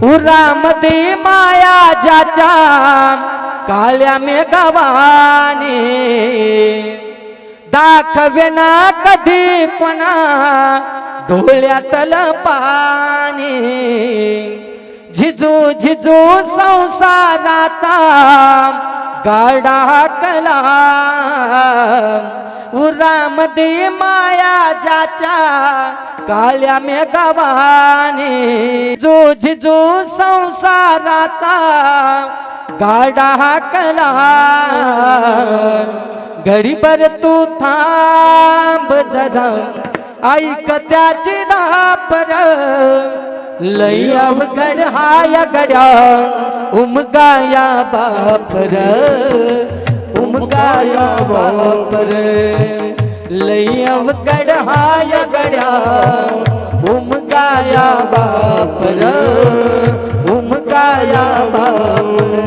उरामध्ये माया ज्याच्या काळ्या मेघवाने दाखवेना कधी कोणा डोळ्यातल पाणी झिजू झिजू संसाराचा गाडा कला उरामध्ये माया ज्याच्या काळ्या मेघवाने झिजू झिजू संसाराचा गाडा कला घडीभर तू थांब जरा ऐक त्याची दापर लय अवघड हाय गड्या उमगाया बापर उमगाया बापर लय अवघड हाय गड्या उमगाया बापर उमगाया बापर